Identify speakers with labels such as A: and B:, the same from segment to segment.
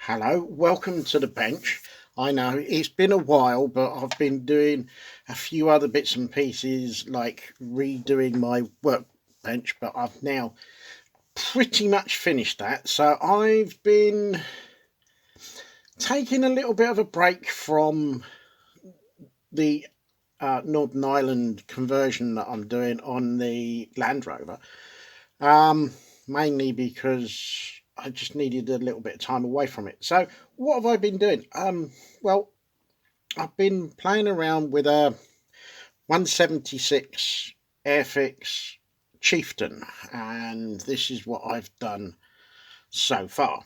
A: Hello, welcome to the bench. I know it's been a while, but I've been doing a few other bits and pieces like redoing my workbench, but I've now pretty much finished that. So I've been taking a little bit of a break from the Northern Ireland conversion that I'm doing on the Land Rover, mainly because I just needed a little bit of time away from it. So what have I been doing? Well, I've been playing around with a 176 Airfix Chieftain, and this is what I've done so far.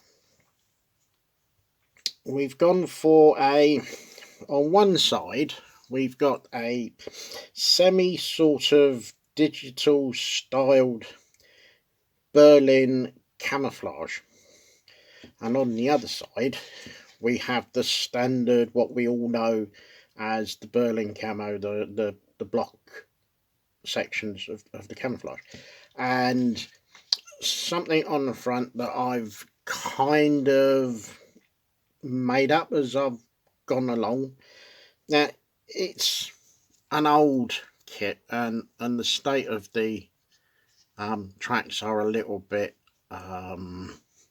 A: We've gone for on one side, we've got a semi sort of digital styled Berlin camouflage, and on the other side we have the standard, what we all know as the Berlin camo, the block sections of the camouflage, and something on the front that I've kind of made up as I've gone along. Now, it's an old kit, and the state of the tracks are a little bit,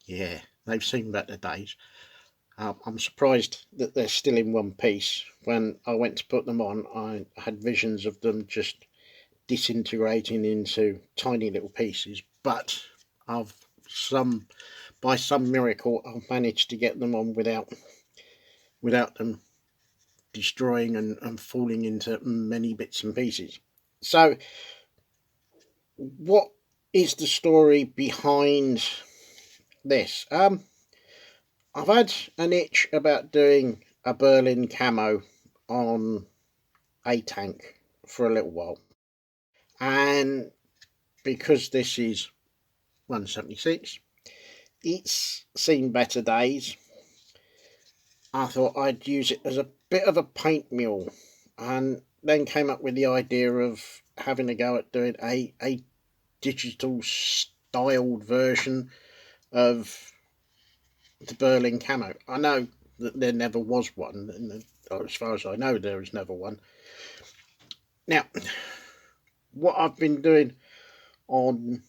A: yeah, they've seen better days. I'm surprised that they're still in one piece. When I went to put them on, I had visions of them just disintegrating into tiny little pieces, but I've by some miracle I've managed to get them on without them destroying and falling into many bits and pieces. So what is the story behind this? I've had an itch about doing a Berlin camo on a tank for a little while, and because this is 176, it's seen better days. I thought I'd use it as a bit of a paint mule, and then came up with the idea of having a go at doing a digital styled version of the Berlin camo. I know that there never was one, and as far as I know, there is never one. Now, what I've been doing on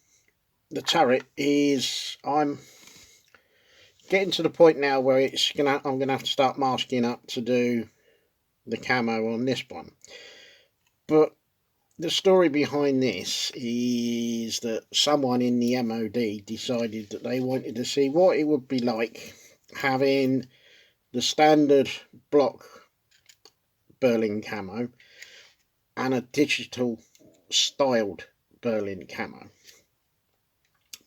A: the turret is I'm getting to the point now where I'm gonna have to start masking up to do the camo on this one. But the story behind this is that someone in the MOD decided that they wanted to see what it would be like having the standard block Berlin camo and a digital styled Berlin camo.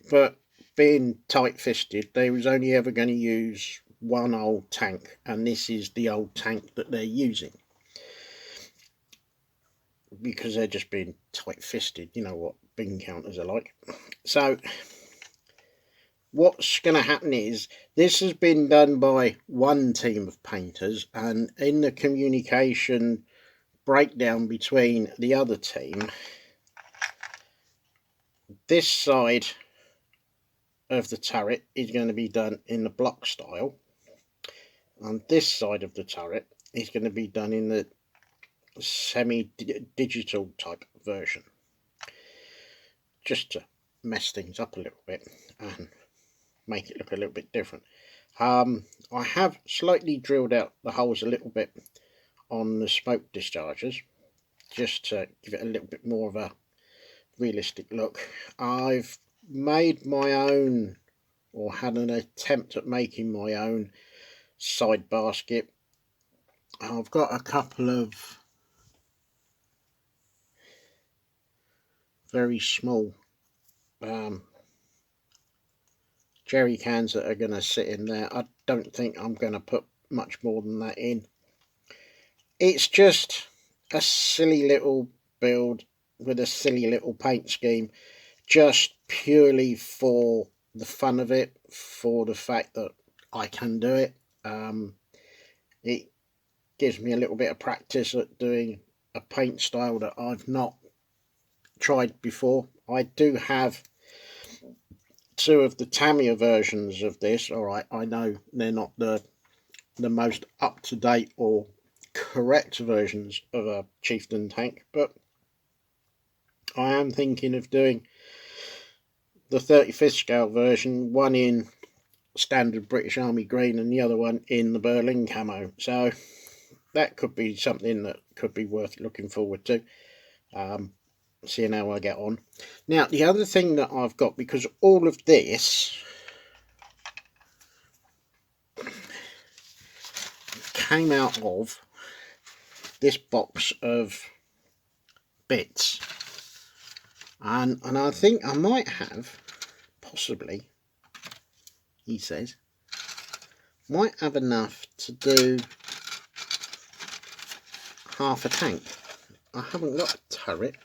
A: But being tight-fisted, they was only ever going to use one old tank, and this is the old tank that they're using, because they're just being tight-fisted. You know what bean counters are like. So what's going to happen is this has been done by one team of painters, and in the communication breakdown between the other team, this side of the turret is going to be done in the block style, and this side of the turret is going to be done in the semi-digital type version, just to mess things up a little bit and make it look a little bit different. I have slightly drilled out the holes a little bit on the smoke dischargers, just to give it a little bit more of a realistic look. I've made my own, or had an attempt at making my own side basket. I've got a couple of very small jerry cans that are going to sit in there. I don't think I'm going to put much more than that in. It's just a silly little build with a silly little paint scheme, just purely for the fun of it, for the fact that I can do it. It gives me a little bit of practice at doing a paint style that I've not tried before. I do have two of the Tamiya versions of this. Alright, I know they're not the most up-to-date or correct versions of a Chieftain tank, but I am thinking of doing the 35th scale version, one in standard British Army green and the other one in the Berlin camo. So that could be something that could be worth looking forward to, seeing how I get on. Now, the other thing that I've got, because all of this came out of this box of bits, and I think I might have, possibly, he says, might have enough to do half a tank. I haven't got a turret,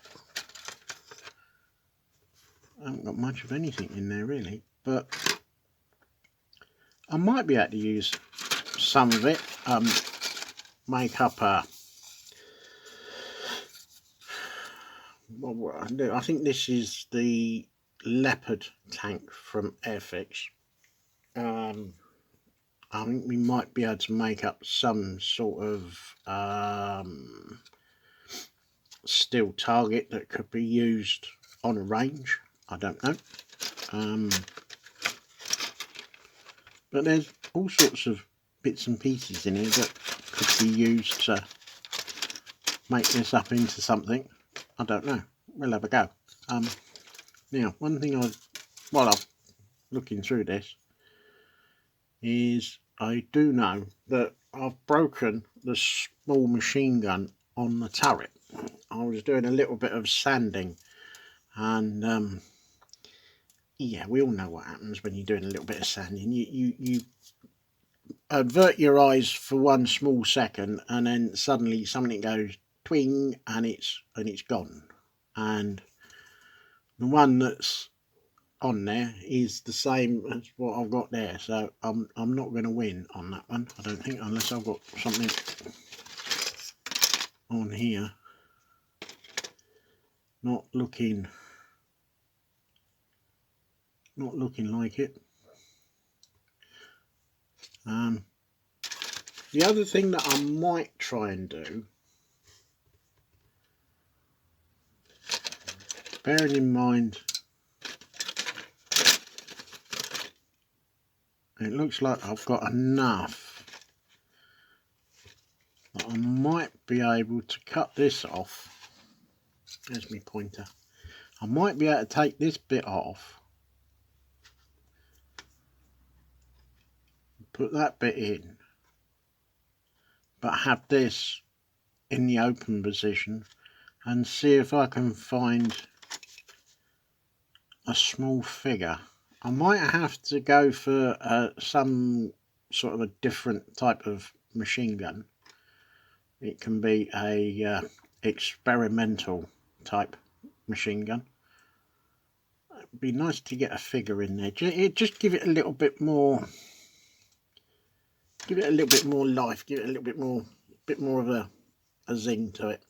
A: I haven't got much of anything in there really, but I might be able to use some of it, make up a, what I do, I think this is the Leopard tank from Airfix. I think we might be able to make up some sort of steel target that could be used on a range. I don't know. But there's all sorts of bits and pieces in here that could be used to make this up into something. I don't know. We'll have a go. Now, one thing while I'm looking through this, is I do know that I've broken the small machine gun on the turret. I was doing a little bit of sanding, and yeah, we all know what happens when you're doing a little bit of sanding. You avert your eyes for one small second, and then suddenly something goes twing, and it's gone. And the one that's on there is the same as what I've got there, so I'm not going to win on that one, I don't think, unless I've got something on here not looking like it. The other thing that I might try and do, bearing in mind it looks like I've got enough that I might be able to cut this off. There's my pointer. I might be able to take this bit off, put that bit in, but have this in the open position, and see if I can find a small figure. I might have to go for some sort of a different type of machine gun. It can be a experimental type machine gun. It'd be nice to get a figure in there. Just give it a little bit more. Give it a little bit more life. Give it a little bit more of a zing to it.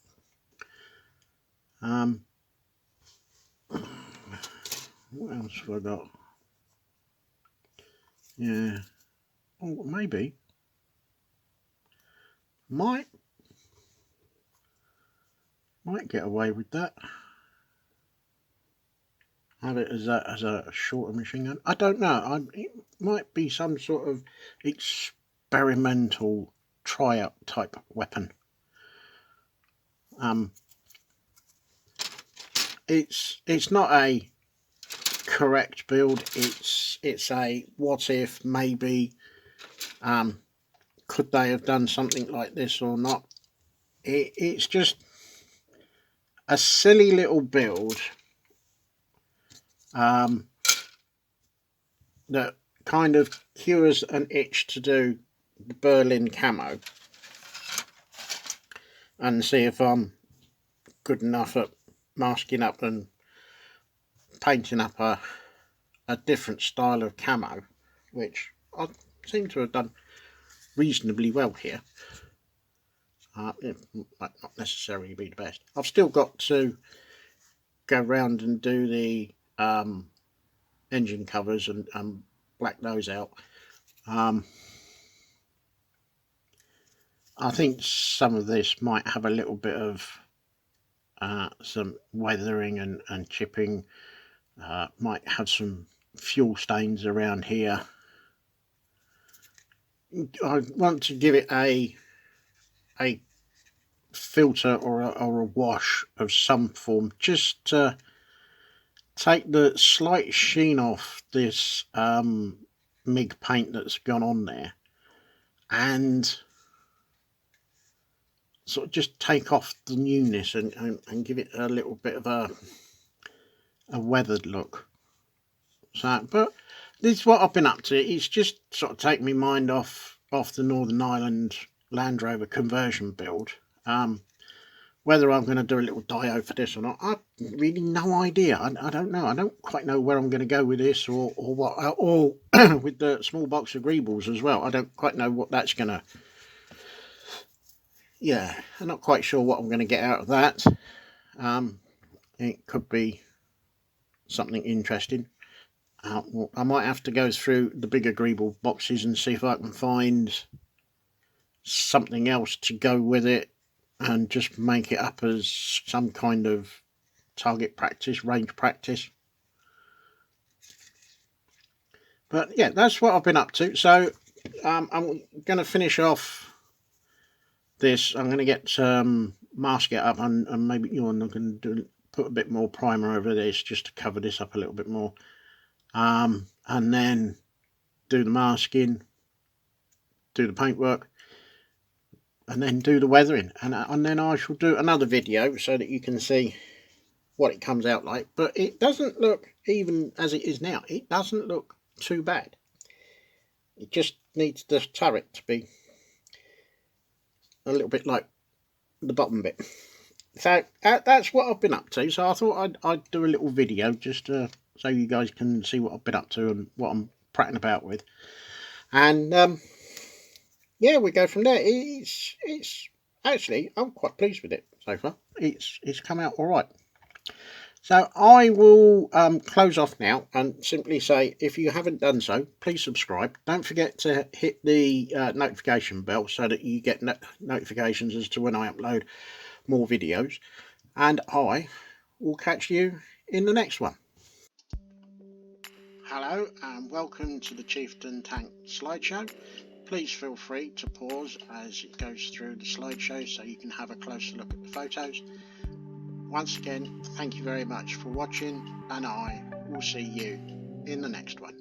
A: What else have I got? Yeah. Oh, maybe. Might get away with that. Have it as a shorter machine gun. I don't know. It might be some sort of experimental tryout type weapon. It's not a correct build. It's a what if, maybe. Could they have done something like this or not? It's just a silly little build that kind of cures an itch to do the Berlin camo, and see if I'm good enough at masking up and painting up a different style of camo, which I seem to have done reasonably well here. It might not necessarily be the best. I've still got to go round and do the engine covers and black those out. I think some of this might have a little bit of some weathering and chipping, might have some fuel stains around here. I want to give it a filter or a wash of some form, just to take the slight sheen off this MIG paint that's gone on there, and sort of just take off the newness and give it a little bit of a weathered look. So, but this is what I've been up to. It's just sort of taken my mind off the Northern Ireland Land Rover conversion build. Whether I'm going to do a little dio for this or not, I've really no idea. I don't know. I don't quite know where I'm going to go with this, or what, or with the small box of greebles as well. I don't quite know what that's going to... Yeah, I'm not quite sure what I'm going to get out of that. It could be something interesting. Well, I might have to go through the bigger greeble boxes and see if I can find something else to go with it, and just make it up as some kind of target practice, range practice. But yeah, that's what I've been up to. So I'm going to finish off this. I'm going to get mask it up, and maybe, you know, I'm going to put a bit more primer over this just to cover this up a little bit more, and then do the masking, do the paintwork, and then do the weathering, and then I shall do another video so that you can see what it comes out like. But it doesn't look, even as it is now, it doesn't look too bad. It just needs the turret to be a little bit like the bottom bit. So that's what I've been up to. So I thought I'd do a little video just so you guys can see what I've been up to and what I'm prattling about with. And yeah, we go from there. It's actually, I'm quite pleased with it so far. It's come out all right. So I will close off now and simply say, if you haven't done so, please subscribe. Don't forget to hit the notification bell so that you get notifications as to when I upload more videos. And I will catch you in the next one. Hello and welcome to the Chieftain Tank slideshow. Please feel free to pause as it goes through the slideshow so you can have a closer look at the photos. Once again, thank you very much for watching, and I will see you in the next one.